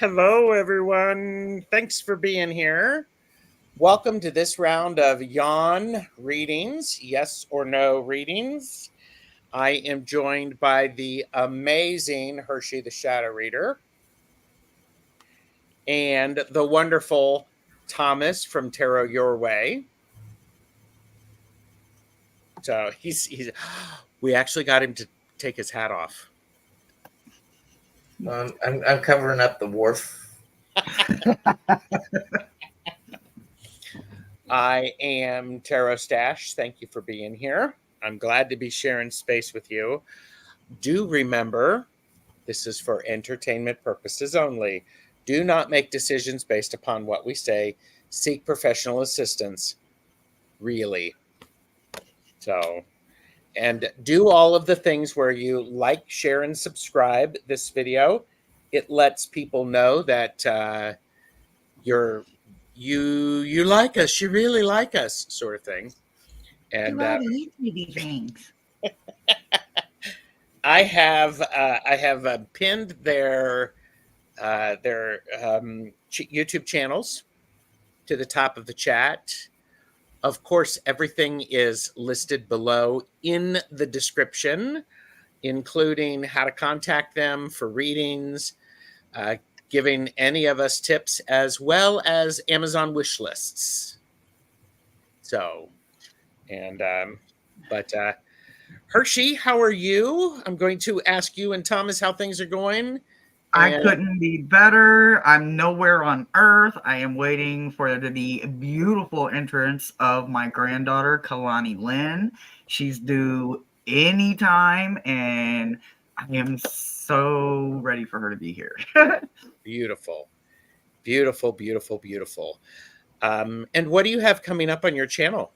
Hello, everyone. Thanks for being here. Welcome to this round of Yawn readings, yes or no readings. I am joined by the amazing Hershe the Shadow Reader and the wonderful Thomas from Tarot Your Way. So he's we actually got him to take his hat off. I'm covering up the wharf. I am Tarot Stash. Thank you for being here. I'm glad to be sharing space with you. Do remember, this is for entertainment purposes only. Do not make decisions based upon what we say. Seek professional assistance, really. So, and do all of the things where you like, share, and subscribe this video. It lets people know that you like us, you really like us, sort of thing. And do all the YouTube things. I have pinned their YouTube channels to the top of the chat. Of course, everything is listed below in the description, including how to contact them for readings, giving any of us tips, as well as Amazon wish lists. So, and Hershe, how are you? I'm going to ask you and Thomas how things are going. I couldn't be better. I'm nowhere on Earth. I am waiting for the beautiful entrance of my granddaughter, Kalani Lynn. She's due anytime, and I am so ready for her to be here. Beautiful, beautiful, beautiful, beautiful. And what do you have coming up on your channel?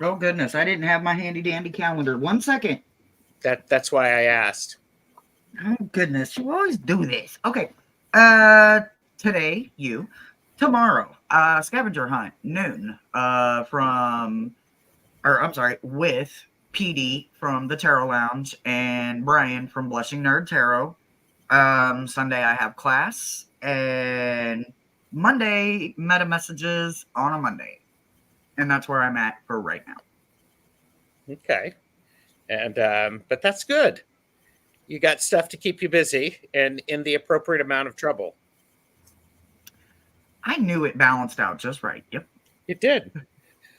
Oh, goodness. I didn't have my handy-dandy calendar. 1 second. That's why I asked. Oh, goodness. You always do this. Okay. Today, tomorrow, scavenger hunt, noon, with PD from the Tarot Lounge and Brian from Blushing Nerd Tarot. Sunday, I have class, and Monday, meta messages on a Monday. And that's where I'm at for right now. Okay. And, but that's good. You got stuff to keep you busy and in the appropriate amount of trouble. I knew it balanced out just right. Yep. It did.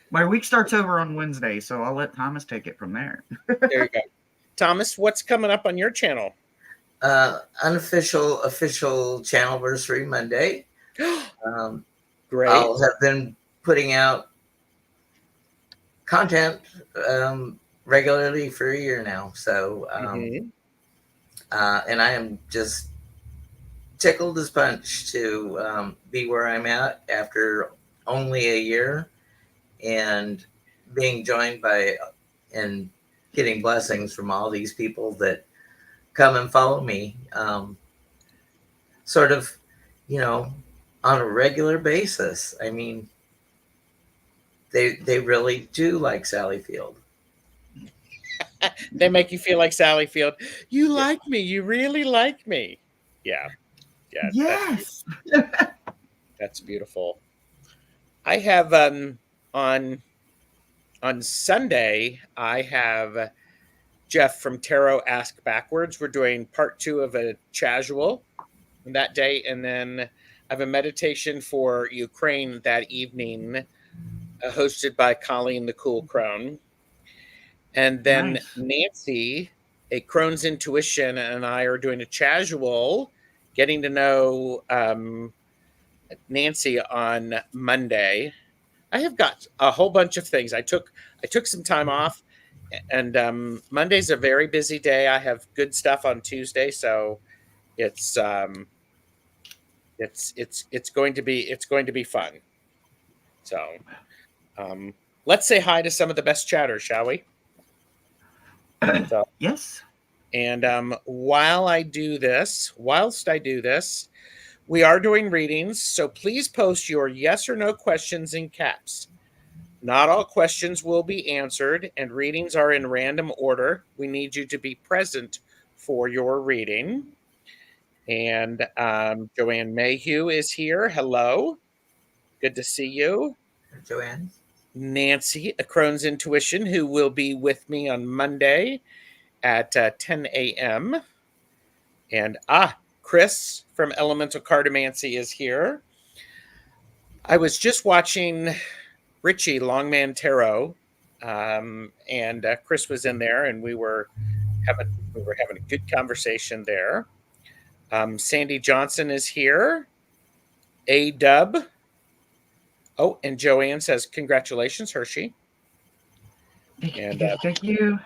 My week starts over on Wednesday, so I'll let Thomas take it from there. There you go. Thomas, what's coming up on your channel? Official channelversary Monday. Great. I'll have been putting out content regularly for a year now. So, and I am just tickled as punch to be where I'm at after only a year and being joined by and getting blessings from all these people that come and follow me sort of, on a regular basis. I mean, they really do like Sally Field. They make you feel like Sally Field. You like me. You really like me. Yeah. Yeah. Yes. That's beautiful. I have on Sunday, I have Jeff from Tarot Ask Backwards. We're doing part 2 of a casual that day, and then I have a meditation for Ukraine that evening, hosted by Colleen the Cool Crone. And then nice. Nancy, a Crone's Intuition, and I are doing a casual, getting to know Nancy on Monday. I have got a whole bunch of things. I took some time off, and Monday's a very busy day. I have good stuff on Tuesday, so it's going to be fun. So let's say hi to some of the best chatters, shall we? So, yes. And whilst I do this, we are doing readings, so please post your yes or no questions in caps. Not all questions will be answered, and readings are in random order. We need you to be present for your reading. And Joanne Mayhew is here. Hello. Good to see you. Joanne. Nancy, a Crohn's Intuition, who will be with me on Monday at 10 a.m. And Chris from Elemental Cartomancy is here. I was just watching Richie Longman Tarot, and Chris was in there, and we were having a good conversation there. Sandy Johnson is here. A Dub. Oh, and Joanne says, congratulations, Hershe. And Thank you.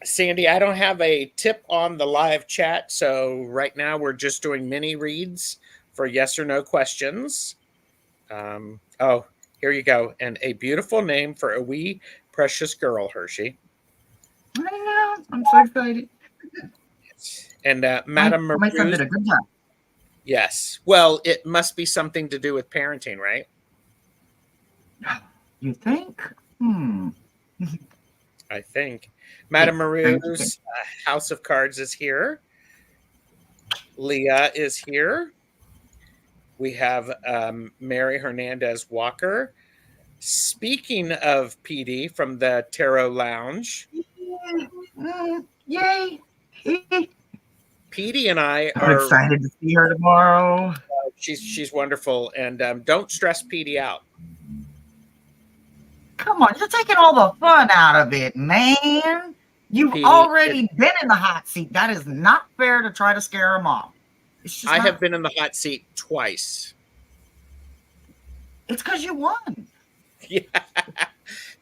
Sandy, I don't have a tip on the live chat, so right now we're just doing mini reads for yes or no questions. Oh, here you go. And a beautiful name for a wee precious girl, Hershe. I know. I'm so excited. And Madame My son did a good job. Yes. Well, it must be something to do with parenting, right? You think? I think. Madame Thank you. Maru's House of Cards is here. Leah is here. We have Mary Hernandez Walker. Speaking of PD from the Tarot Lounge. Yay. PD and I I'm are excited to see her tomorrow. She's wonderful. And don't stress PD out. Come on, you're taking all the fun out of it, man. You've already been in the hot seat. That is not fair to try to scare him off. I have been in the hot seat twice. It's because you won. Yeah.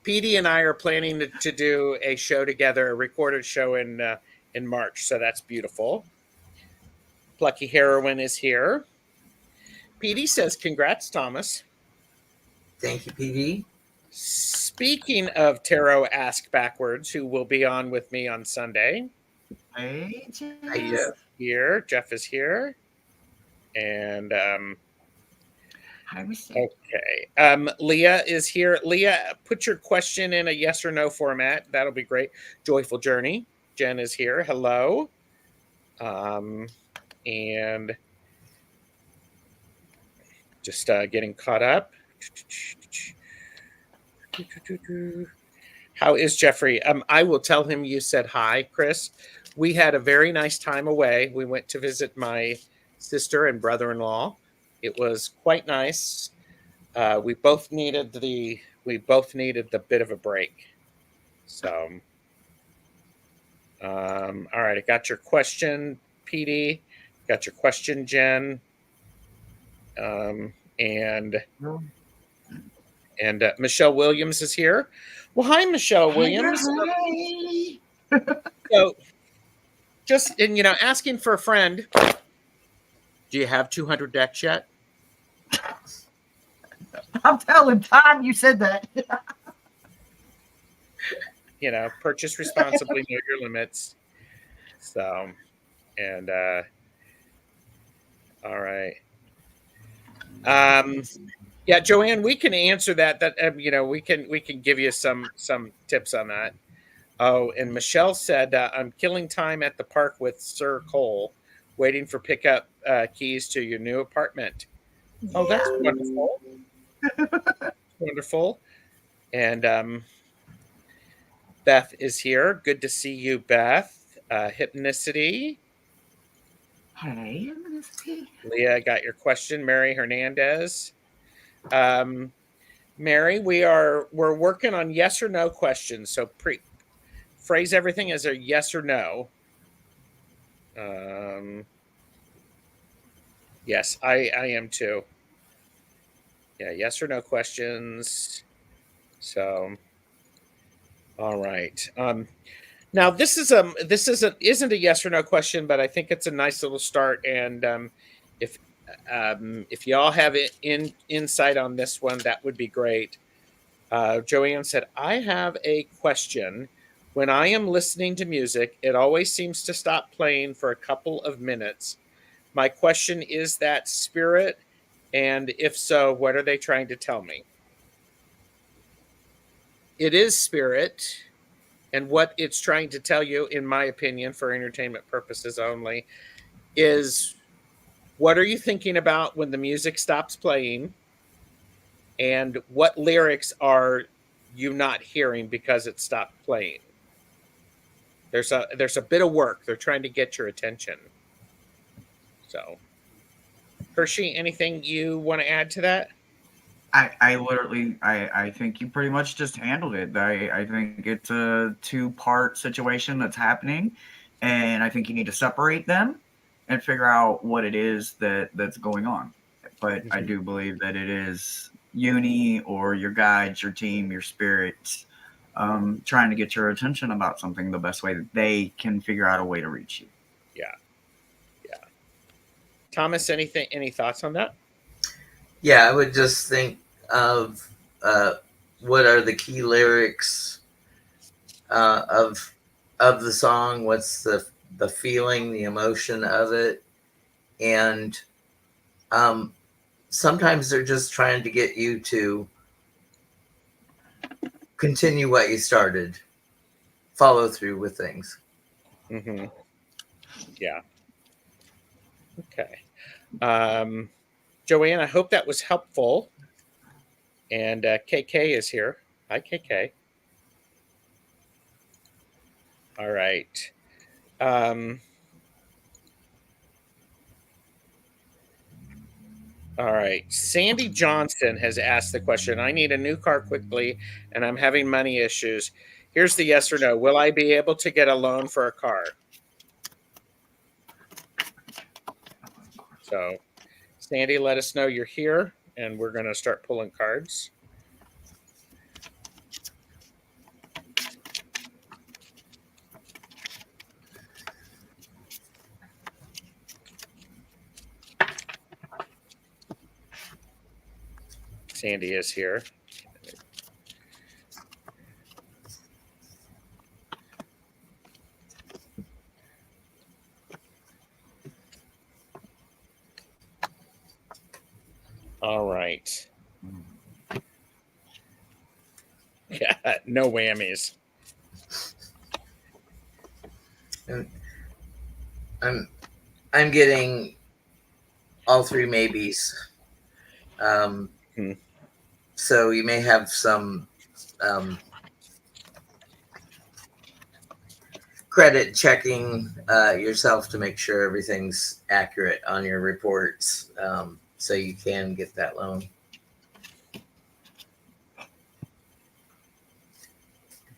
PD and I are planning to do a show together, a recorded show in March. So that's beautiful. Plucky Heroine is here. PD says, congrats, Thomas. Thank you, PD. Speaking of Tarot Ask Backwards, who will be on with me on Sunday. Hey, Jeff. Here. Jeff is here. And okay. Leah is here. Leah, put your question in a yes or no format. That'll be great. Joyful Journey. Jen is here. Hello. And just getting caught up. How is Jeffrey? I will tell him you said hi, Chris. We had a very nice time away. We went to visit my sister and brother-in-law. It was quite nice. We both needed the bit of a break. So, all right, I got your question, PD. Got your question, Jen. And Michelle Williams is here. Well, hi, Michelle Williams. So, just asking for a friend. Do you have 200 decks yet? I'm telling Tom you said that. Purchase responsibly, know your limits. So, and all right. Yeah, Joanne, we can answer that. We can give you some tips on that. Oh, and Michelle said, I'm killing time at the park with Sir Cole, waiting for pickup keys to your new apartment. Oh, that's wonderful. Wonderful. And Beth is here. Good to see you, Beth. Hypnicity. Hey, Leah, I got your question. Mary Hernandez. Mary, we're working on yes or no questions. So phrase everything as a yes or no. Yes, I am too. Yeah, yes or no questions. So, all right. Now this isn't a yes or no question, but I think it's a nice little start. And if y'all have insight on this one, that would be great. Joanne said, I have a question. When I am listening to music, it always seems to stop playing for a couple of minutes. My question is that spirit, and if so, what are they trying to tell me? It is spirit, and what it's trying to tell you, in my opinion, for entertainment purposes only, is, what are you thinking about when the music stops playing? And what lyrics are you not hearing because it stopped playing? There's a bit of work. They're trying to get your attention. So, Hershe, anything you want to add to that? I think you pretty much just handled it. I think it's a two-part situation that's happening, and I think you need to separate them and figure out what it is that's going on. But I do believe that it is uni or your guides, your team, your spirits trying to get your attention about something the best way that they can figure out a way to reach you. Yeah. Yeah. Thomas, any thoughts on that? Yeah, I would just think of what are the key lyrics of the song. What's the feeling, the emotion of it, and sometimes they're just trying to get you to continue what you started, follow through with things. Mm-hmm. Yeah. Okay. Joanne, I hope that was helpful. And KK is here. Hi, KK. All right. All right. Sandy Johnson has asked the question. I need a new car quickly, and I'm having money issues. Here's the yes or no. Will I be able to get a loan for a car? So, Sandy, let us know you're here, and we're going to start pulling cards. Sandy is here. All right. Yeah, no whammies. And I'm getting all three maybes. So you may have some credit checking yourself to make sure everything's accurate on your reports, so you can get that loan.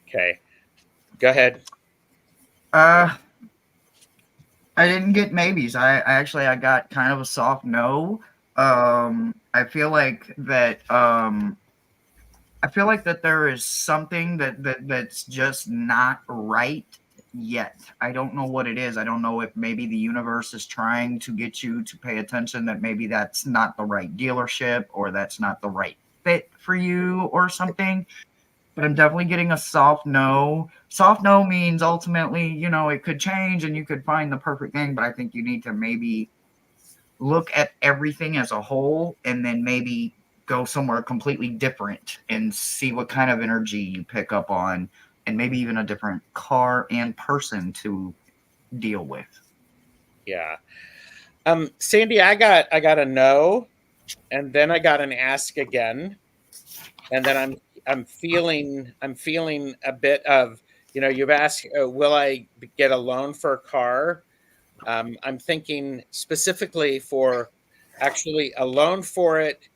Okay. Go ahead. I didn't get maybes. I got kind of a soft no. I feel like that there is something that's just not right yet. I don't know what it is. I don't know if maybe the universe is trying to get you to pay attention, that maybe that's not the right dealership or that's not the right fit for you or something. But I'm definitely getting a soft no. Soft no means ultimately, it could change and you could find the perfect thing, but I think you need to maybe look at everything as a whole and then maybe go somewhere completely different and see what kind of energy you pick up on, and maybe even a different car and person to deal with. Yeah. Sandy, I got a no, and then I got an ask again, and then I'm feeling a bit of, you've asked, will I get a loan for a car? I'm thinking specifically for actually a loan for it.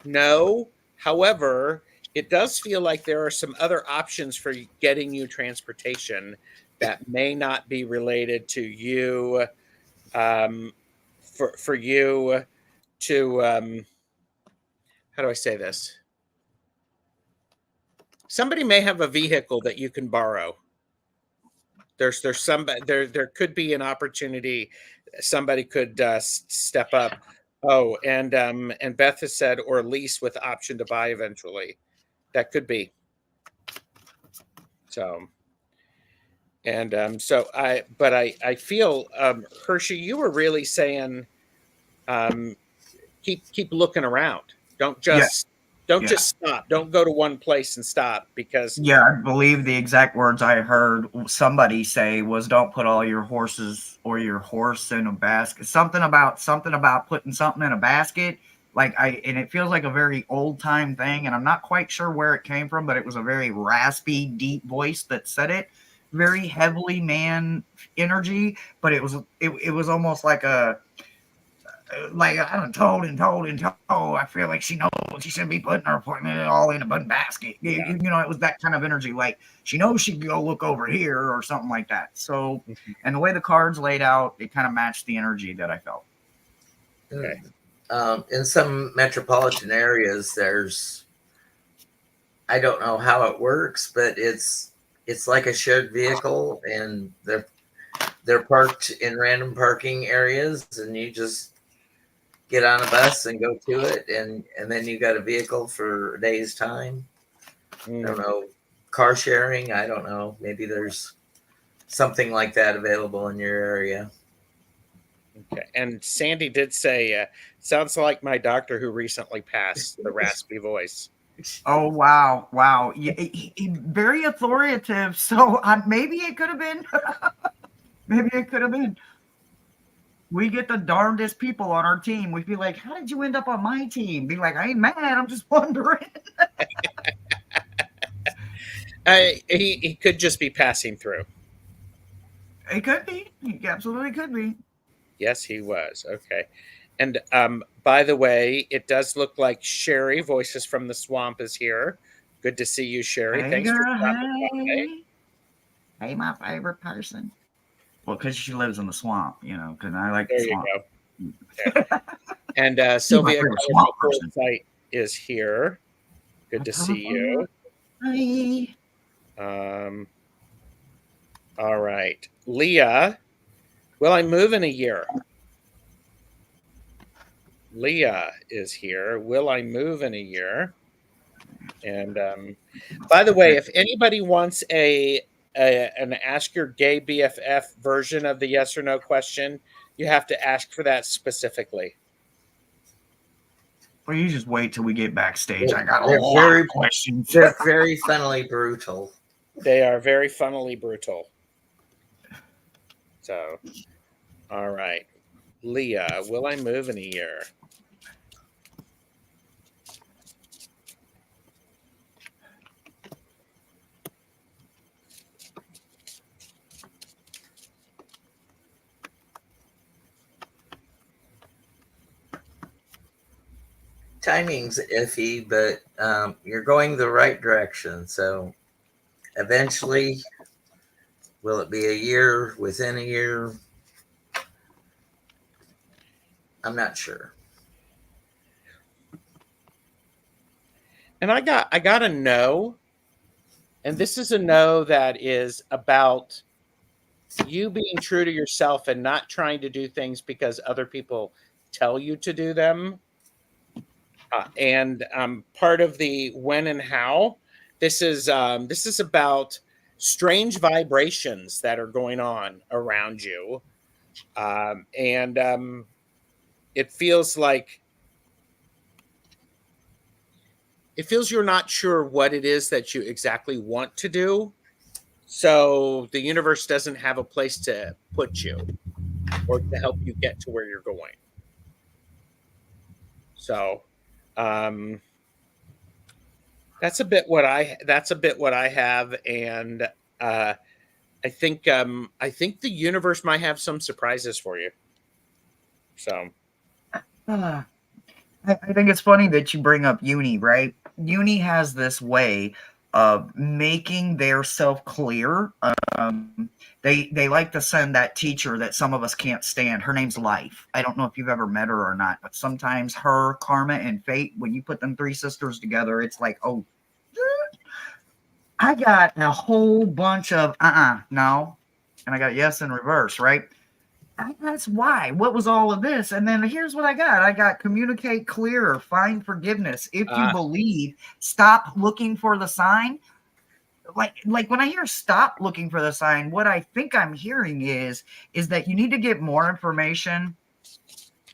No. However, it does feel like there are some other options for getting you transportation that may not be related to you, for you to, how do I say this? Somebody may have a vehicle that you can borrow. There's somebody there could be an opportunity. Somebody could step up. Oh, and Beth has said, or lease with option to buy eventually. That could be. So, and so I feel, Hershe, you were really saying, keep looking around. Don't just Don't Yeah. just stop. Don't go to one place and stop, because Yeah, I believe the exact words I heard somebody say was, "Don't put all your horses or your horse in a basket." Something about putting something in a basket. And it feels like a very old time thing, and I'm not quite sure where it came from, but it was a very raspy, deep voice that said it. Very heavily man energy, but it was almost like I done told and told and told. I feel like she knows she shouldn't be putting her appointment all in a button basket. yeah. It was that kind of energy. Like she knows she can go look over here or something like that. So, Mhm. and the way the cards laid out, it kind of matched the energy that I felt. Okay. In some metropolitan areas, I don't know how it works, but it's like a shared vehicle, and they're parked in random parking areas, and you just get on a bus and go to it, and then you got a vehicle for a day's time. I don't Mm, know, car sharing. I don't know. Maybe there's something like that available in your area. okay. And Sandy did say, sounds like my doctor who recently passed, the raspy voice. Oh wow, wow! Yeah, very authoritative. So maybe it could have been. Maybe it could have been. We get the darndest people on our team. We'd be like, "How did you end up on my team?" Be like, "I ain't mad. I'm just wondering." He could just be passing through. It could be. It absolutely could be. Yes, he was. Okay. And by the way, it does look like Sherry, Voices from the Swamp, is here. Good to see you, Sherry. Hey, Thanks for girl. stopping by. Hey. Hey, my favorite person. Well, because she lives in the swamp, because I like the There you swamp. go. And She's my Sylvia favorite swamp Colorful person. Foresight is here. Good to see you. Hi. Um, all right. Leah, will I move in a year? Leah is here. Will I move in a year? And by the way, if anybody wants an Ask Your Gay BFF version of the yes or no question, you have to ask for that specifically. Well, you just wait till we get backstage. I got a They're lot very of questions. they're very funnily brutal. They are very funnily brutal. So, all right. Leah, will I move in a year? Timing's iffy, but you're going the right direction. So eventually, will it be a year? Within a year? I'm not sure. And I got a no. And this is a no that is about you being true to yourself and not trying to do things because other people tell you to do them. And part of the when and how, this is about strange vibrations that are going on around you, and it feels like you're not sure what it is that you exactly want to do. So the universe doesn't have a place to put you or to help you get to where you're going. So um, that's a bit what I have, and I think the universe might have some surprises for you. So I think it's funny that you bring up uni, right? Uni has this way of making their self clear. They like to send that teacher that some of us can't stand. Her name's Life. I don't know if you've ever met her or not, but sometimes her, Karma, and Fate, when you put them three sisters together, it's like, oh, I got a whole bunch of no, and I got yes in reverse, right? That's why. What was all of this? And then here's what I got. I got communicate clearer, find forgiveness. If you believe, stop looking for the sign. Like when I hear stop looking for the sign, what I think I'm hearing is that you need to get more information.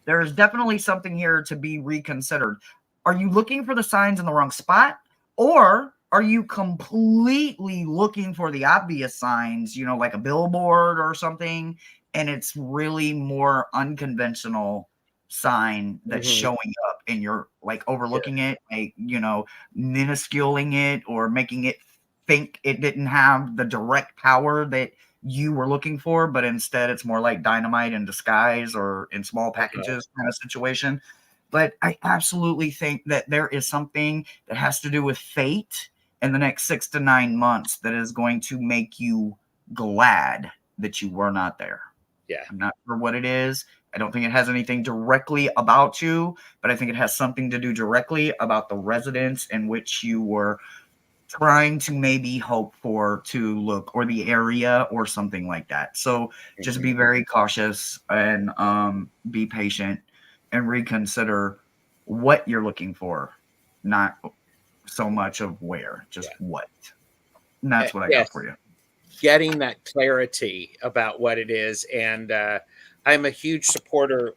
There is definitely something here to be reconsidered. are you looking for the signs in the wrong spot? Or are you completely looking for the obvious signs, like a billboard or something, and it's really more unconventional sign that's showing up and you're like overlooking it, like, minusculing it or making it think it didn't have the direct power that you were looking for, but instead it's more like dynamite in disguise or in small packages kind of situation. But I absolutely think that there is something that has to do with fate in the next 6 to 9 months that is going to make you glad that you were not there. Yeah. I'm not sure what it is. I don't think it has anything directly about you, but I think it has something to do directly about the residence in which you were trying to maybe hope for to look, or the area or something like that. So just be very cautious and be patient and reconsider what you're looking for, not so much of where, just what. And that's what I got for you. Getting that clarity about what it is. And I'm a huge supporter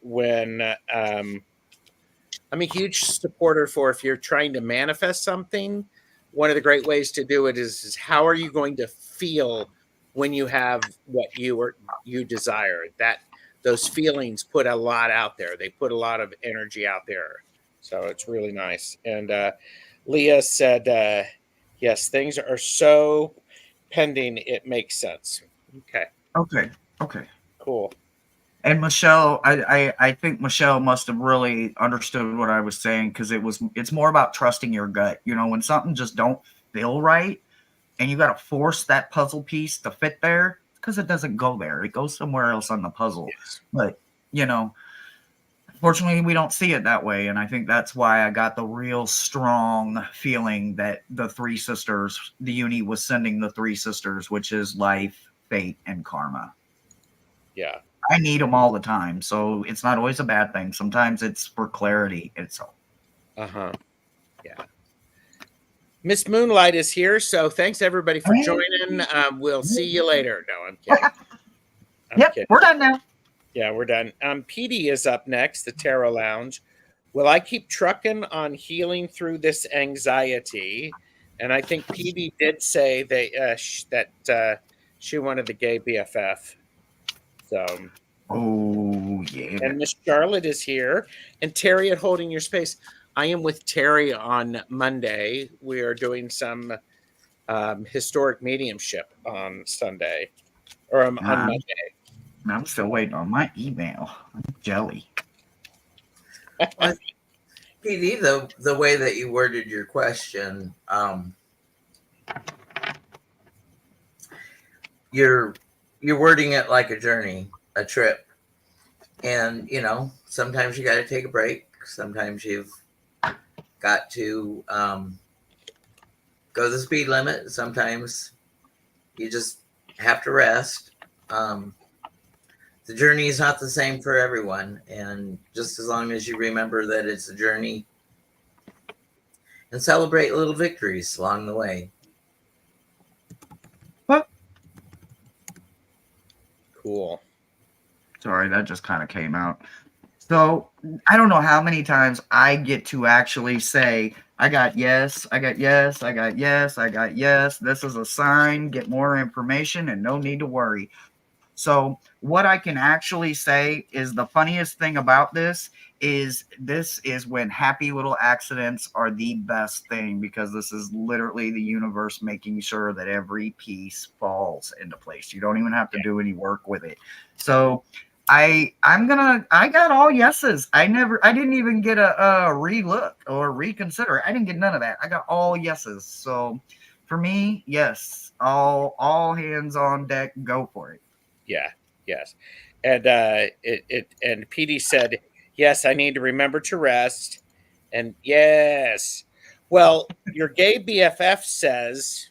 for if you're trying to manifest something, one of the great ways to do it is how are you going to feel when you have what you desire? That those feelings put a lot out there. They put a lot of energy out there. So it's really nice. And Leah said, yes, things are so pending, it makes sense. Okay. Cool. And Michelle, I think Michelle must have really understood what I was saying, because it's more about trusting your gut. When something just don't feel right and you got to force that puzzle piece to fit there, because it doesn't go there. It goes somewhere else on the puzzle. Yes. But, fortunately, we don't see it that way. And I think that's why I got the real strong feeling that the three sisters, the uni was sending the three sisters, which is life, fate, and karma. Yeah. I need them all the time, so it's not always a bad thing. Sometimes it's for clarity itself. Yeah. Miss Moonlight is here, so thanks everybody for joining. We'll see you later. No, I'm kidding. I'm kidding. We're done now. Yeah, we're done. PD is up next, the Tarot Lounge. Will I keep trucking on healing through this anxiety? And I think PD did say that she wanted the gay BFF. So, oh yeah. And Miss Charlotte is here, and Terry at Holding Your Space. I am with Terry on Monday. We are doing some historic mediumship on Sunday, or on Monday. I'm still waiting on my email. I'm jelly. Well, PD, the way that you worded your question, you're wording it like a journey, a trip. And, sometimes you got to take a break. Sometimes you've got to go the speed limit. Sometimes you just have to rest. The journey is not the same for everyone. And just as long as you remember that it's a journey and celebrate little victories along the way. What? Cool. Sorry, that just kind of came out. So I don't know how many times I get to actually say, I got yes, I got yes, I got yes, I got yes. This is a sign, get more information and no need to worry. So what I can actually say is the funniest thing about this is when happy little accidents are the best thing, because this is literally the universe making sure that every piece falls into place. You don't even have to do any work with it. So I got all yeses. I didn't even get a relook or reconsider. I didn't get none of that. I got all yeses. So for me, yes, all hands on deck, go for it. Yeah, yes. And and PD said, yes, I need to remember to rest. And yes. Well, your gay BFF says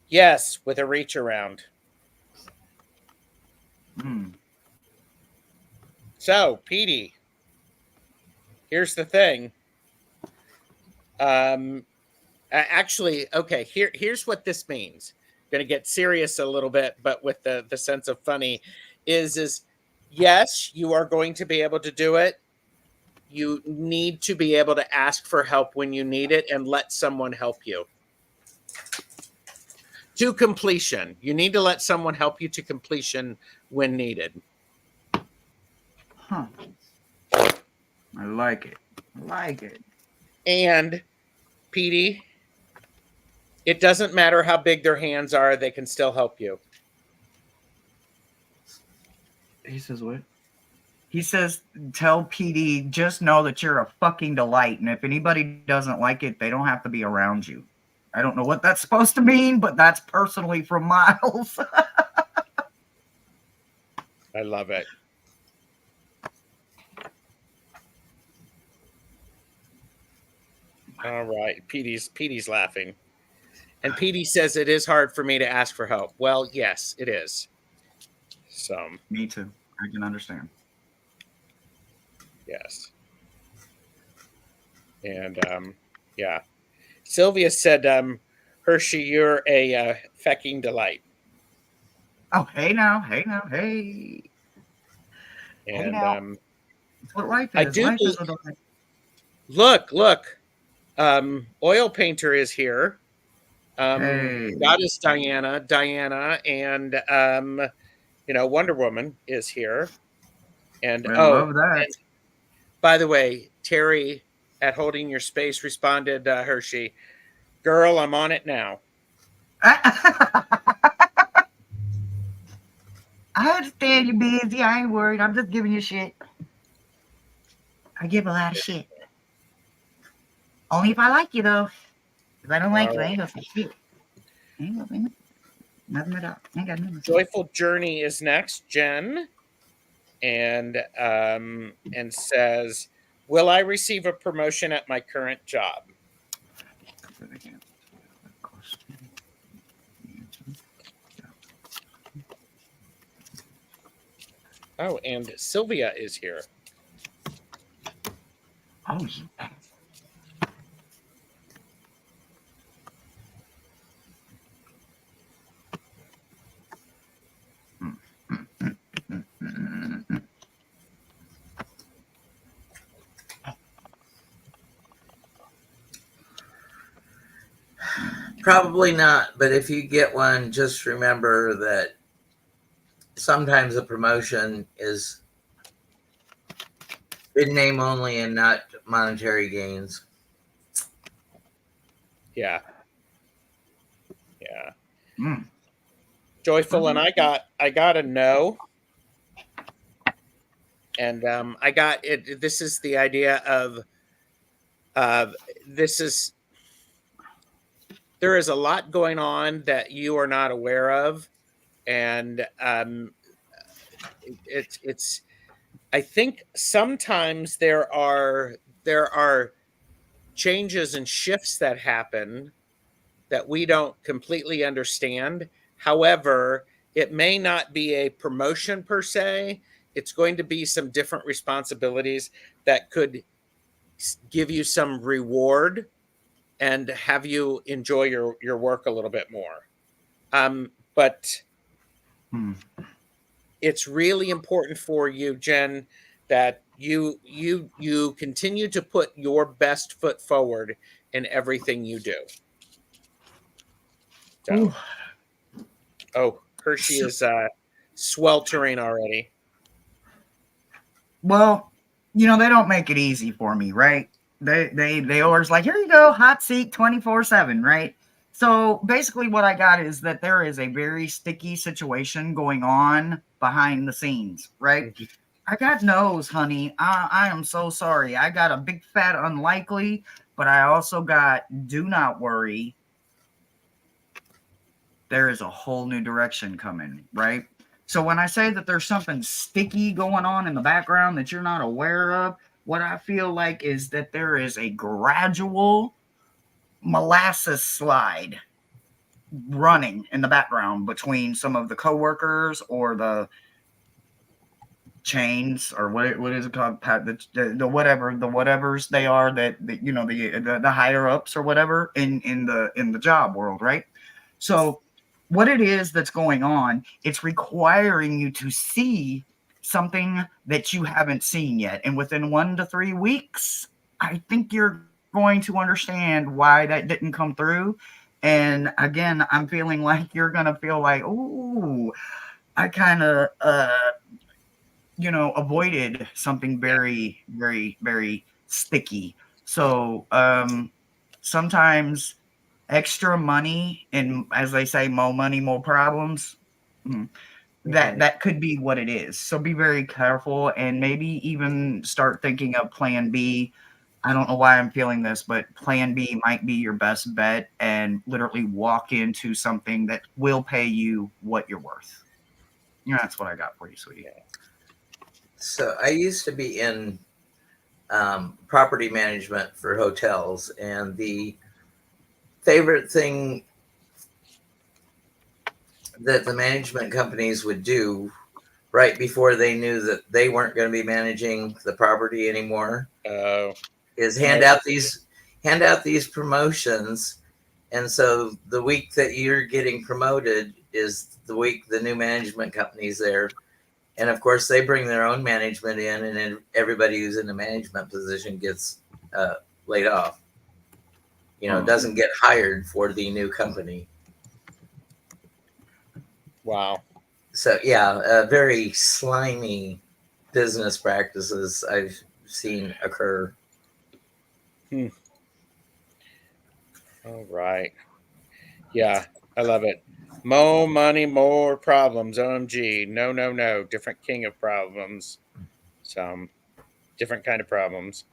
yes with a reach around. So, PD, here's the thing. Actually, okay, here's what this means. Going to get serious a little bit, but with the sense of funny, is yes, you are going to be able to do it. you need to be able to ask for help when you need it and let someone help you. To completion. You need to let someone help you to completion when needed. Huh. I like it. I like it. And, Petey, it doesn't matter how big their hands are, they can still help you. He says what? He says, tell PD, just know that you're a fucking delight. And if anybody doesn't like it, they don't have to be around you. I don't know what that's supposed to mean, but that's personally from Miles. I love it. All right. Petey's laughing. And Petey says it is hard for me to ask for help. Well, yes, it is. So Me too. I can understand. Yes. And yeah. Sylvia said, Hershe, you're a fecking delight. Oh, hey now, hey. And now. That's what life is. I do Life is a delight. look. Oil Painter is here. Hey. Goddess Diana, and Wonder Woman is here. And I love that. And by the way, Terry at Holding Your Space responded, Hershe, girl, I'm on it now. I understand you're busy. I ain't worried. I'm just giving you shit. I give a lot of shit. Only if I like you, though. If I don't like you, I ain't gonna say shit. Ain't gonna nothing at all. I ain't got nothing. Joyful Journey is next, Jen. And says, will I receive a promotion at my current job? Oh, and Sylvia is here. Oh, yeah. Probably not, but if you get one, just remember that sometimes a promotion is in name only and not monetary gains. Yeah. Joyful, and I got a no. And I got it. This is the idea of there is a lot going on that you are not aware of, and it's I think sometimes there are changes and shifts that happen that we don't completely understand. However, it may not be a promotion per se. It's going to be some different responsibilities that could give you some reward and have you enjoy your work a little bit more. But it's really important for you, Jen, that you continue to put your best foot forward in everything you do. So, Hershe is sweltering already. Well, they don't make it easy for me, right? They always like, here you go, hot seat 24/7, right? So basically what I got is that there is a very sticky situation going on behind the scenes, right? Mm-hmm. I got no's, honey. I am so sorry. I got a big fat unlikely, but I also got do not worry. There is a whole new direction coming, right? So when I say that there's something sticky going on in the background that you're not aware of, what I feel like is that there is a gradual molasses slide running in the background between some of the coworkers or the chains or what is it called? The whatevers they are that the higher ups or whatever in the job world, right? So what it is that's going on, it's requiring you to see something that you haven't seen yet. And within 1 to 3 weeks, I think you're going to understand why that didn't come through. And again, I'm feeling like you're going to feel like, ooh, I kind of, avoided something very, very, very sticky. So sometimes extra money, and as they say, more money, more problems. That could be what it is. So be very careful, and maybe even start thinking of plan B. I don't know why I'm feeling this, but plan B might be your best bet, and literally walk into something that will pay you what you're worth. That's what I got for you, sweetie. So I used to be in property management for hotels, and the favorite thing that the management companies would do right before they knew that they weren't going to be managing the property anymore is hand out these promotions. And so the week that you're getting promoted is the week the new management company's there. And of course, they bring their own management in, and then everybody who's in the management position gets laid off. Doesn't get hired for the new company. Wow. So yeah, very slimy business practices I've seen occur. All right. Yeah, I love it. More money, more problems. OMG. No, no, no. Different king of problems. Some different kind of problems.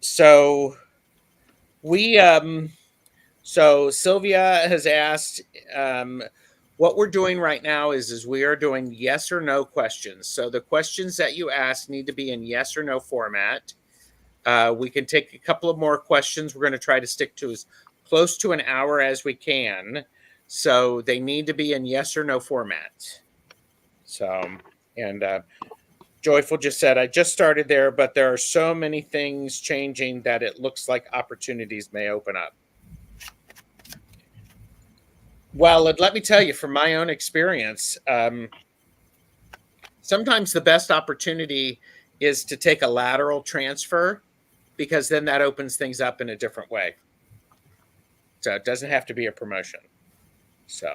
So we so Sylvia has asked, what we're doing right now is we are doing yes or no questions. So the questions that you ask need to be in yes or no format. We can take a couple of more questions. We're going to try to stick to as close to an hour as we can. So they need to be in yes or no format. So, and Joyful just said, I just started there, but there are so many things changing that it looks like opportunities may open up. Well, let me tell you from my own experience, sometimes the best opportunity is to take a lateral transfer, because then that opens things up in a different way. So it doesn't have to be a promotion. So,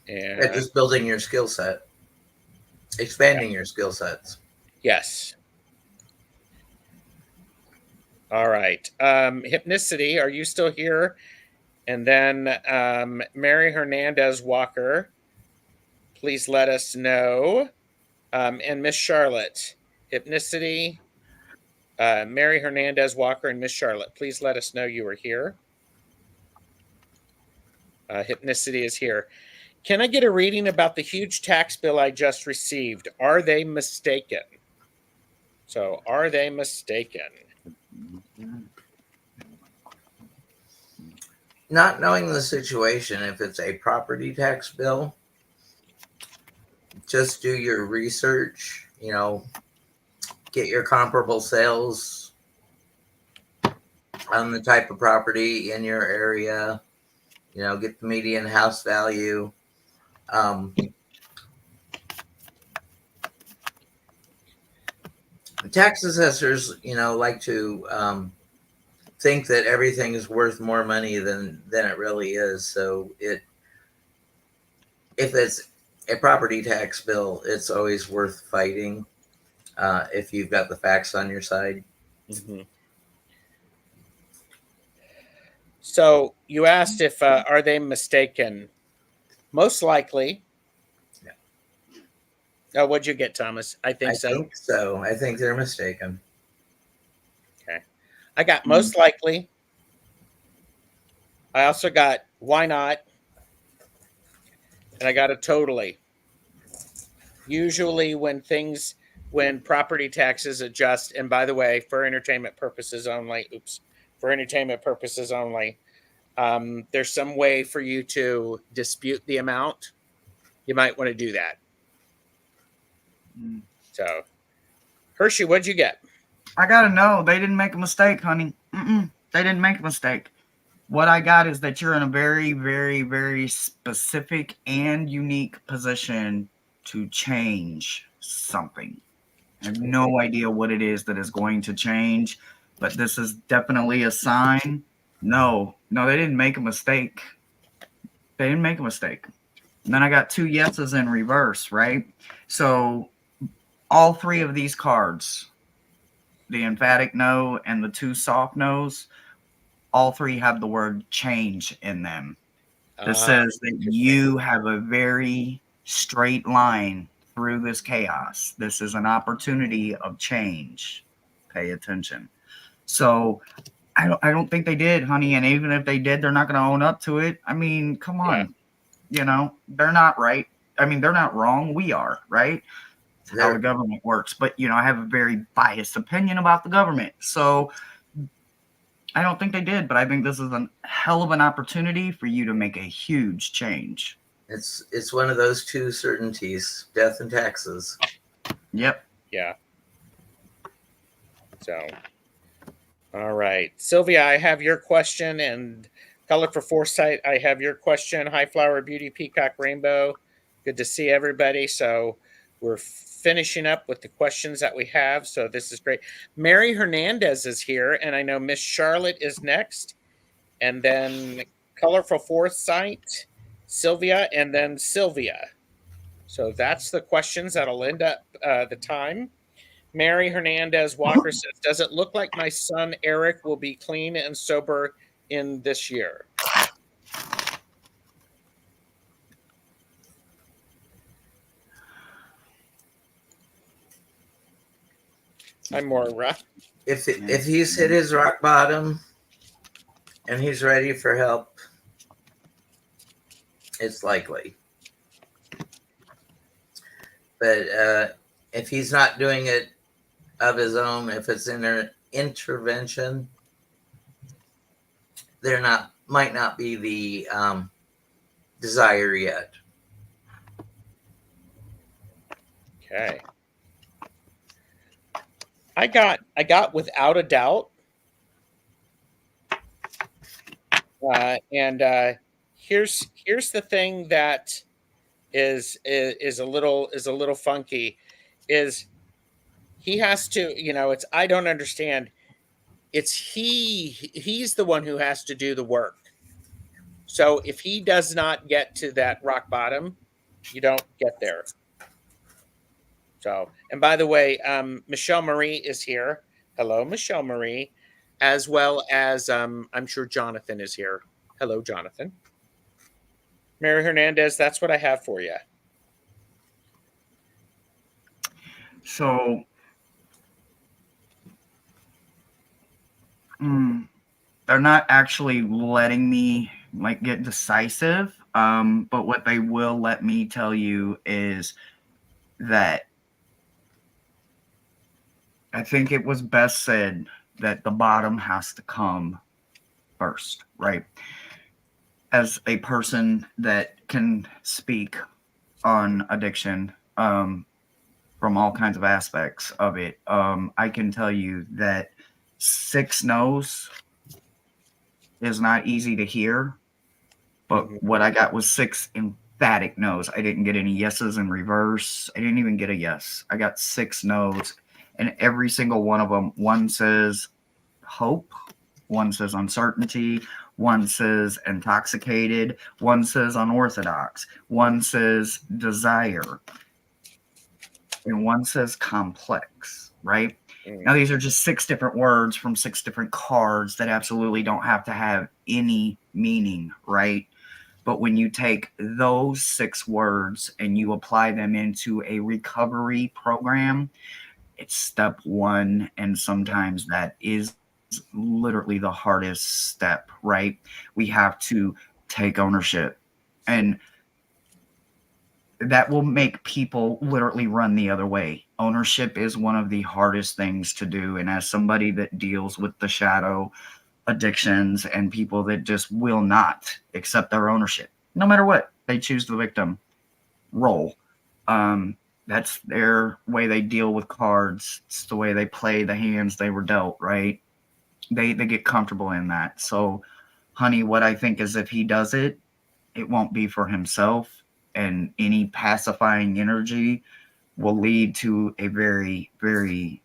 and just building your skill set, expanding your skill sets. Yes. All right. Hypnicity, are you still here? And then Mary Hernandez Walker, please let us know. And Miss Charlotte, Hypnicity, Mary Hernandez Walker, and Miss Charlotte, please let us know you are here. Hypnicity is here. Can I get a reading about the huge tax bill I just received? Are they mistaken? So, are they mistaken? Not knowing the situation, if it's a property tax bill, just do your research, get your comparable sales on the type of property in your area, get the median house value. Tax assessors, like to think that everything is worth more money than it really is. So if it's a property tax bill, it's always worth fighting if you've got the facts on your side. Mm-hmm. So you asked if are they mistaken? Most likely. Yeah. Oh, what'd you get, Thomas? I think so. I think so. I think they're mistaken. Okay. I got most likely. I also got why not? And I got a totally. Usually when property taxes adjust, and by the way, for entertainment purposes only, there's some way for you to dispute the amount. You might want to do that. So, Hershe, what'd you get? I gotta know. They didn't make a mistake, honey. They didn't make a mistake. What I got is that you're in a very, very, very specific and unique position to change something. I have no idea what it is that is going to change, but this is definitely a sign. No, they didn't make a mistake. They didn't make a mistake. And then I got 2 yeses in reverse, right? So all 3 of these cards, the emphatic no and the 2 soft no's, all 3 have the word change in them. This says that you have a very straight line through this chaos. This is an opportunity of change. Pay attention. So I don't think they did, honey. And even if they did, they're not going to own up to it. I mean, come on. Yeah. They're not right. I mean, they're not wrong. We are, right? It's how the government works. But, I have a very biased opinion about the government. So I don't think they did, but I think this is a hell of an opportunity for you to make a huge change. It's one of those 2 certainties, death and taxes. Yep. Yeah. So, all right. Sylvia, I have your question, and Color for Foresight, I have your question. High Flower Beauty Peacock Rainbow. Good to see everybody. So we're finishing up with the questions that we have. So this is great. Mary Hernandez is here, and I know Miss Charlotte is next. And then Color for Foresight, Sylvia, and then Sylvia. So that's the questions that'll end up the time. Mary Hernandez Walker says, does it look like my son Eric will be clean and sober in this year? I'm more rough. If he's hit his rock bottom and he's ready for help, it's likely. But if he's not doing it of his own, if it's in an intervention, might not be the desire yet. Okay. I got without a doubt. And here's the thing that is a little funky, is he has to, it's, I don't understand. It's he's the one who has to do the work. So if he does not get to that rock bottom, you don't get there. So, and by the way, Michelle Marie is here. Hello, Michelle Marie, as well as I'm sure Jonathan is here. Hello, Jonathan. Mary Hernandez, that's what I have for you. So, they're not actually letting me get decisive. But what they will let me tell you is that I think it was best said that the bottom has to come first, right? As a person that can speak on addiction from all kinds of aspects of it, I can tell you that 6 no's is not easy to hear, but what I got was 6 emphatic no's. I didn't get any yeses in reverse. I didn't even get a yes. I got 6 no's, and every single one of them, one says hope, one says uncertainty, one says intoxicated, one says unorthodox, one says desire, and one says complex, right? Now, these are just 6 different words from 6 different cards that absolutely don't have to have any meaning, right? But when you take those 6 words and you apply them into a recovery program, it's step 1, and sometimes that is literally the hardest step, right? We have to take ownership, and that will make people literally run the other way. Ownership is one of the hardest things to do, and as somebody that deals with the shadow addictions and people that just will not accept their ownership, no matter what, they choose the victim role. That's their way they deal with cards. It's the way they play the hands they were dealt, right? They get comfortable in that. So, honey, what I think is if he does it, it won't be for himself. and any pacifying energy will lead to a very, very,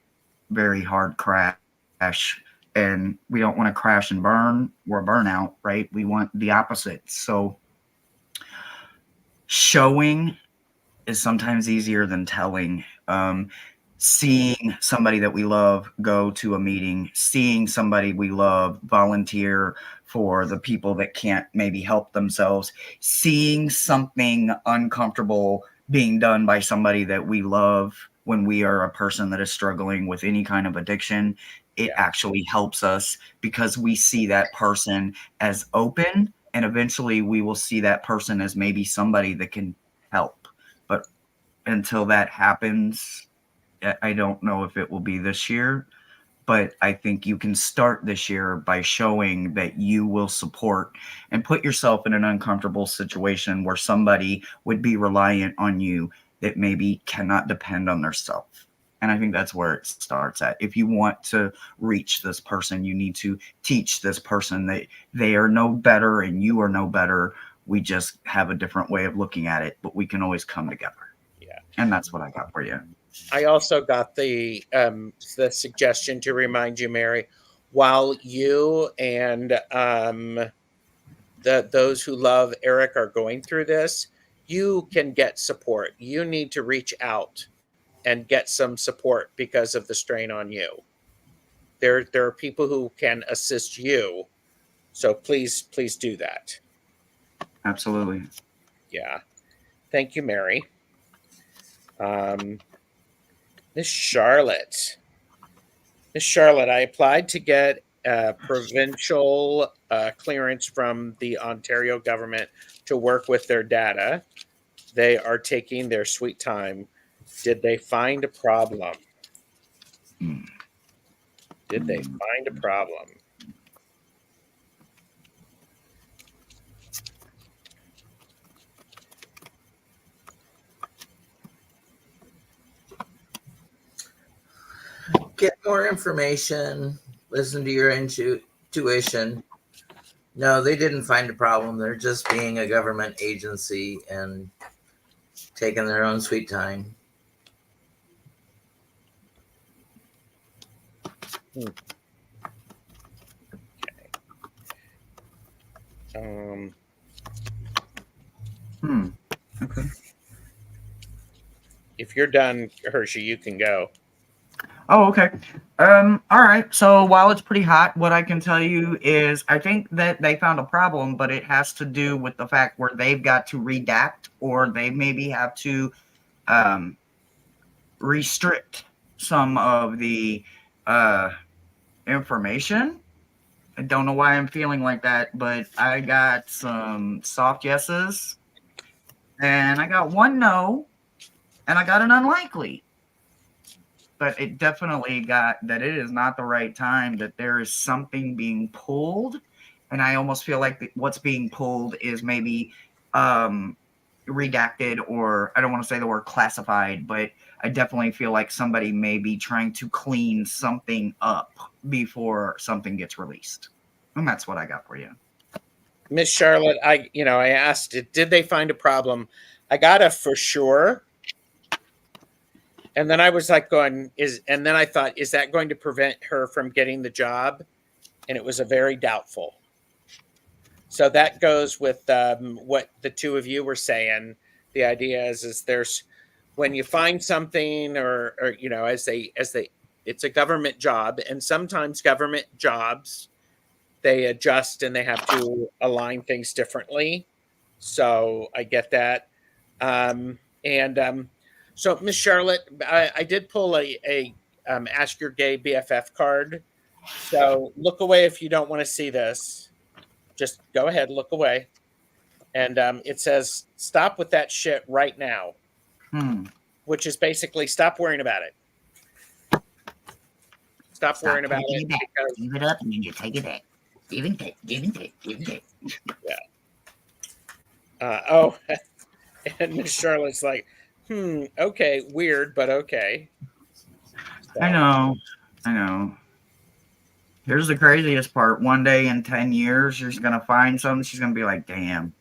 very hard crash. And we don't want to crash and burn or burnout, right? We want the opposite. So showing is sometimes easier than telling. Seeing somebody that we love go to a meeting, seeing somebody we love volunteer for the people that can't maybe help themselves, seeing something uncomfortable being done by somebody that we love when we are a person that is struggling with any kind of addiction, it actually helps us because we see that person as open, and eventually we will see that person as maybe somebody that can help. But until that happens, I don't know if it will be this year, but I think you can start this year by showing that you will support and put yourself in an uncomfortable situation where somebody would be reliant on you that maybe cannot depend on themselves. And I think that's where it starts at. If you want to reach this person, you need to teach this person that they are no better and you are no better. We just have a different way of looking at it, but we can always come together. Yeah. And that's what I got for you. I also got the suggestion to remind you, Mary, while you and those who love Eric are going through this, you can get support. You need to reach out and get some support because of the strain on you. There are people who can assist you, so please do that. Absolutely. Yeah, thank you, Mary. Miss Charlotte. Miss Charlotte, I applied to get provincial clearance from the Ontario government to work with their data. They are taking their sweet time. Did they find a problem? Did they find a problem? Get more information, listen to your intuition. No, they didn't find a problem. They're just being a government agency and taking their own sweet time. Okay. Okay. If you're done, Hershe, you can go. Oh, okay. All right. So while it's pretty hot, what I can tell you is I think that they found a problem, but it has to do with the fact where they've got to redact or they maybe have to um, restrict some of the information. I don't know why I'm feeling like that, but I got some soft yeses and I got one no and I got an unlikely. But it definitely got that it is not the right time, that there is something being pulled. And I almost feel like what's being pulled is maybe redacted, or I don't want to say the word classified, but I definitely feel like somebody may be trying to clean something up before something gets released. And that's what I got for you. Miss Charlotte, I asked, did they find a problem? I got a for sure. And then I was like and then I thought, is that going to prevent her from getting the job? And it was a very doubtful. So that goes with what the two of you were saying. The idea is there's, when you find something or as they, it's a government job, and sometimes government jobs, they adjust and they have to align things differently. So I get that. So, Miss Charlotte, I did pull a Ask Your Gay BFF card. So look away if you don't want to see this. Just go ahead, look away. And it says, stop with that shit right now, which is basically stop worrying about it. Stop worrying about it. Because, give it up and then you take it back. Give and take, give and take, give and take. Yeah. And Miss Charlotte's like, okay, weird, but okay. So. I know. Here's the craziest part. One day in 10 years, she's going to find something. She's going to be like, damn.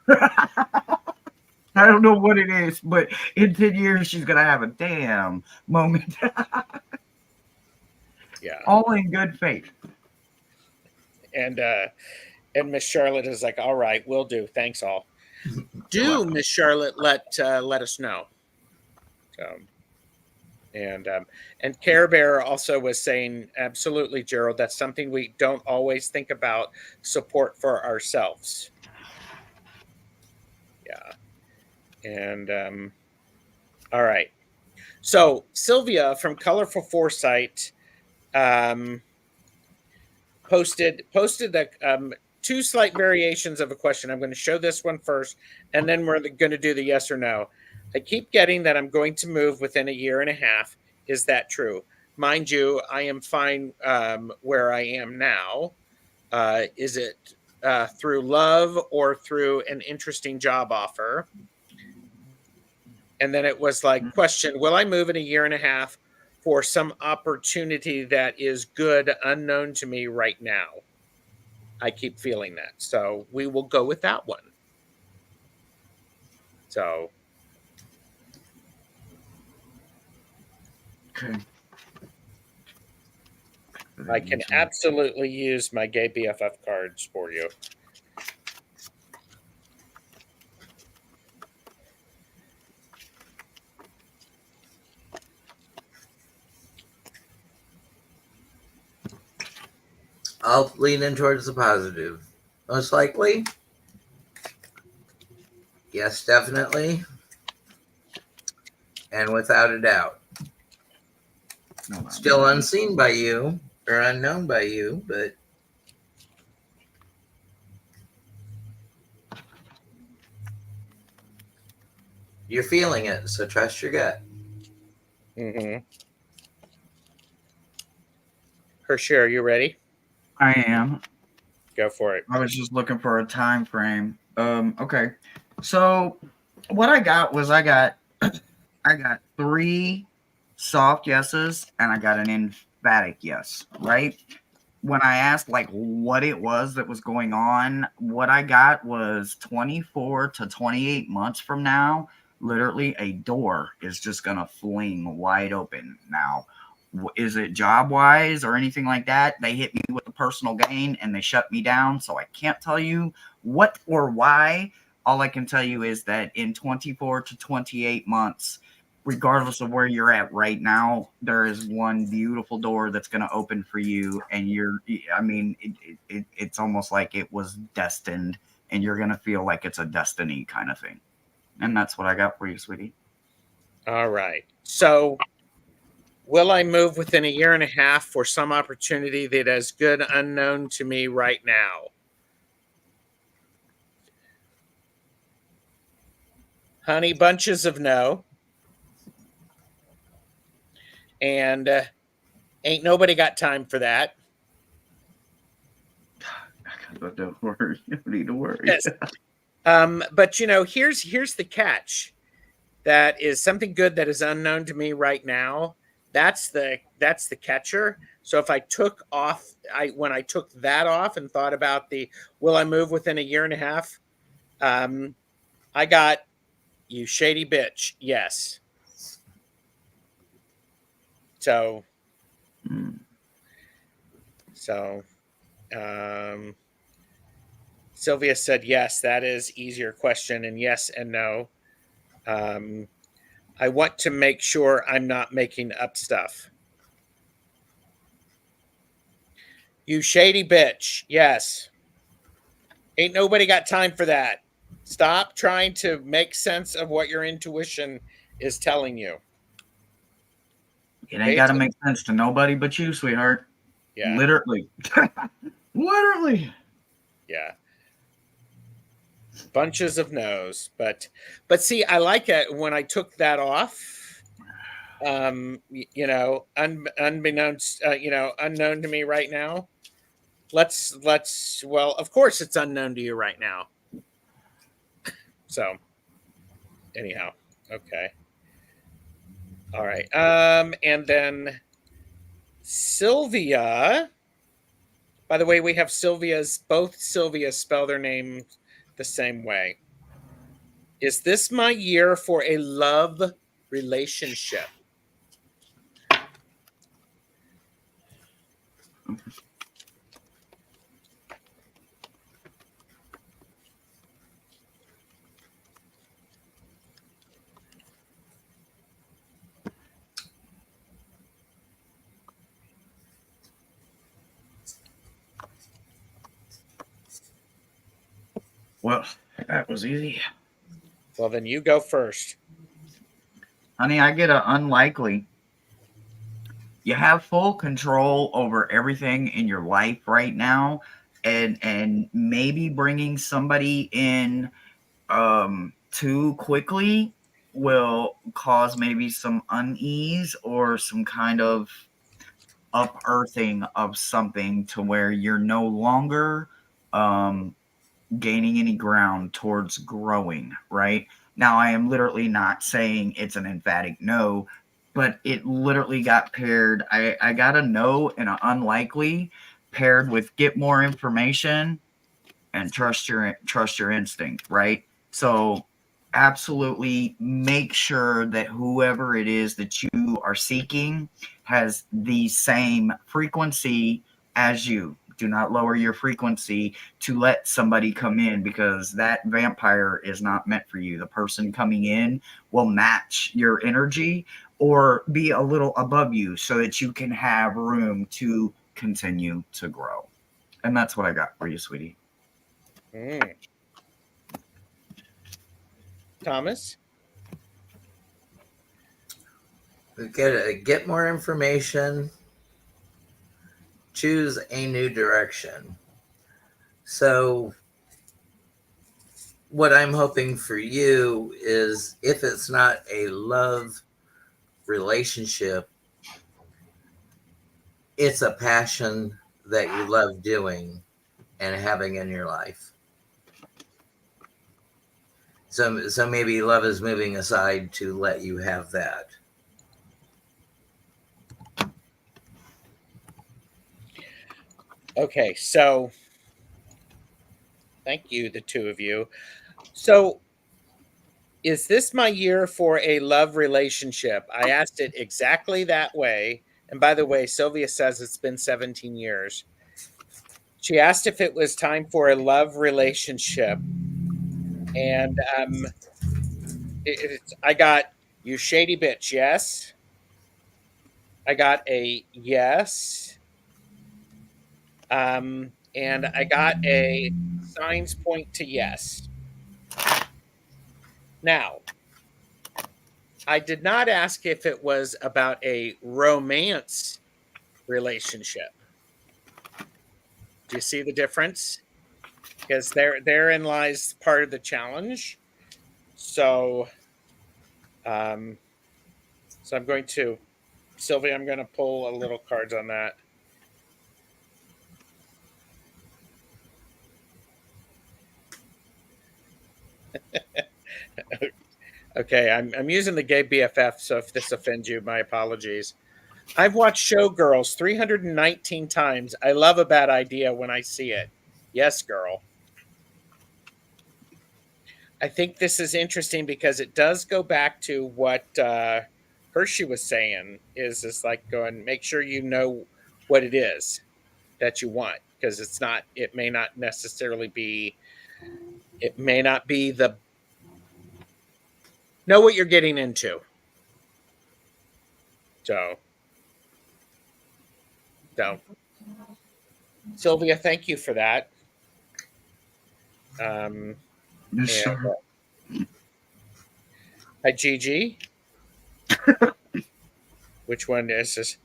I don't know what it is, but in 10 years, she's going to have a damn moment. Yeah. All in good faith. And Miss Charlotte is like, all right, will do. Thanks all. You're Do welcome. Miss Charlotte let us know. And Care Bear also was saying, absolutely, Gerald, that's something we don't always think about, support for ourselves. Yeah. And all right. So Sylvia from Colorful Foresight posted the two slight variations of a question. I'm going to show this one first, and then we're going to do the yes or no. I keep getting that I'm going to move within a year and a half. Is that true? Mind you, I am fine where I am now. Is it through love or through an interesting job offer? And then it was like, question, will I move in a year and a half for some opportunity that is good, unknown to me right now? I keep feeling that. So we will go with that one. So. Okay. I can absolutely use my gay BFF cards for you. I'll lean in towards the positive. Most likely, yes, definitely, and without a doubt. No, Still unseen by you or unknown by you, but you're feeling it, so trust your gut. Mm-hmm. Hershe, are you ready? I am. Go for it. I was just looking for a time frame. Okay. So what I got was I got 3 soft yeses and I got an emphatic yes, right? When I asked like what it was that was going on, what I got was 24 to 28 months from now, literally a door is just going to fling wide open. Now, is it job wise or anything like that? They hit me with a personal gain and they shut me down. So I can't tell you what or why. All I can tell you is that in 24 to 28 months, regardless of where you're at right now, there is one beautiful door that's going to open for you. And it's almost like it was destined and you're going to feel like it's a destiny kind of thing. And that's what I got for you, sweetie. All right. So will I move within a year and a half for some opportunity that is good, unknown to me right now? Honey bunches of no. And ain't nobody got time for that. But don't worry. You don't need to worry. Yes. But here's the catch. That is something good that is unknown to me right now. That's the catcher. So if I took off, when I took that off and thought about the will I move within a year and a half, I got you shady bitch. Yes. So. So. Sylvia said yes. That is easier question, and yes and no. I want to make sure I'm not making up stuff. You shady bitch. Yes. Ain't nobody got time for that. Stop trying to make sense of what your intuition is telling you. It ain't got to make sense to nobody but you, sweetheart. Yeah. Literally. Literally. Yeah. Bunches of no's. But see, I like it when I took that off. Unbeknownst, unknown to me right now. Well, of course it's unknown to you right now. So anyhow, okay. All right. And then Sylvia, by the way, we have both Sylvias spell their name the same way. Is this my year for a love relationship? Well, that was easy. Well, then you go first. Honey, I get an unlikely. You have full control over everything in your life right now, and maybe bringing somebody in too quickly will cause maybe some unease or some kind of upearthing of something to where you're no longer um gaining any ground towards growing, right? Now, I am literally not saying it's an emphatic no, but it literally got paired. I got a no and an unlikely paired with get more information and trust your instinct, right? So absolutely make sure that whoever it is that you are seeking has the same frequency as you. Do not lower your frequency to let somebody come in, because that vampire is not meant for you. The person coming in will match your energy or be a little above you so that you can have room to continue to grow. And that's what I got for you, sweetie. Mm. Thomas? Get more information. Choose a new direction. So, what I'm hoping for you is, if it's not a love relationship, it's a passion that you love doing and having in your life. So maybe love is moving aside to let you have that. Okay, so thank you, the two of you. So, is this my year for a love relationship? I asked it exactly that way. And by the way, Sylvia says it's been 17 years. She asked if it was time for a love relationship. And I got you shady bitch, yes. I got a yes. And I got a signs point to yes. Now, I did not ask if it was about a romance relationship. Do you see the difference? Because therein lies part of the challenge. So, um, so I'm going to Sylvia. I'm going to pull a little cards on that. Okay, I'm using the gay BFF. So if this offends you, my apologies. I've watched Showgirls 319 times. I love a bad idea when I see it. Yes, girl. I think this is interesting because it does go back to what Hershe was saying. Is like going, make sure you know what it is that you want, because it's not. It may not necessarily be. It may not be the. Know what you're getting into. So, so Sylvia, thank you for that. Um, Yes, and sir. hi, Gigi. Which one is this?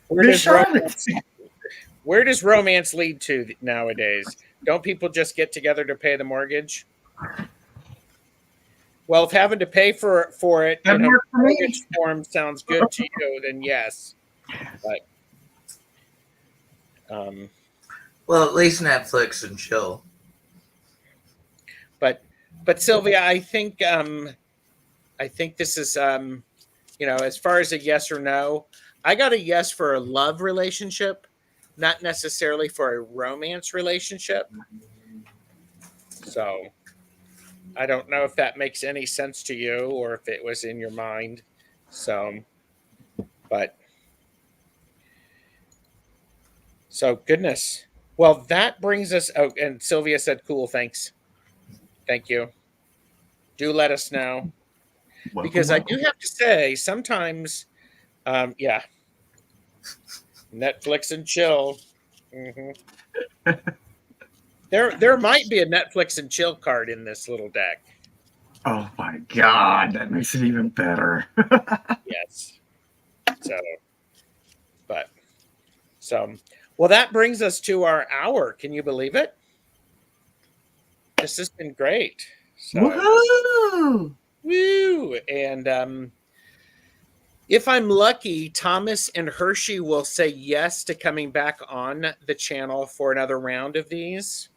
Where Miss does Charlotte. romance? Where does romance lead to nowadays? Don't people just get together to pay the mortgage? Well, if having to pay for it That in a worked for me. mortgage form sounds good to you, then yes. But um, Well, at least Netflix and chill. but Sylvia, I think this is as far as a yes or no, I got a yes for a love relationship, not necessarily for a romance relationship. So I don't know if that makes any sense to you or if it was in your mind. So, but so goodness. Well, that brings us. Oh, and Sylvia said, "Cool, thanks, thank you. Do let us know Welcome, because I do welcome. have to say sometimes, yeah, Netflix and chill. Hmm. There might be a Netflix and chill card in this little deck. Oh my God, that makes it even better. Yes. So, but so well, that brings us to our hour. Can you believe it? This has been great. So, Woohoo! woo! And if I'm lucky, Thomas and Hershe will say yes to coming back on the channel for another round of these.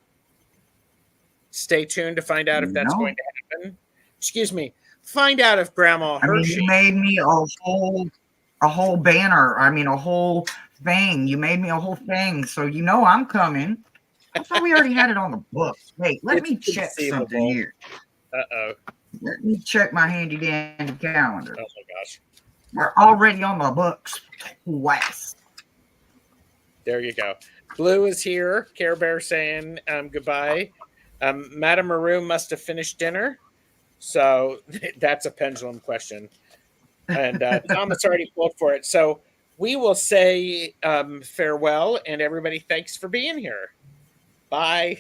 Stay tuned to find out if that's going No, to happen. Excuse me. Find out if Grandma I mean, Hershe. you made me a whole banner. I mean, a whole thing. You made me a whole thing, so you know I'm coming. I thought we already had it on the book. Wait, let It's me check something conceivable. here. Uh-oh. Let me check my handy dandy calendar. Oh my gosh. We're already on the books twice. There you go. Blue is here. Care Bear saying goodbye. Madame Maroon must have finished dinner. So that's a pendulum question. And Thomas already pulled for it. So we will say farewell, and everybody, thanks for being here. Bye.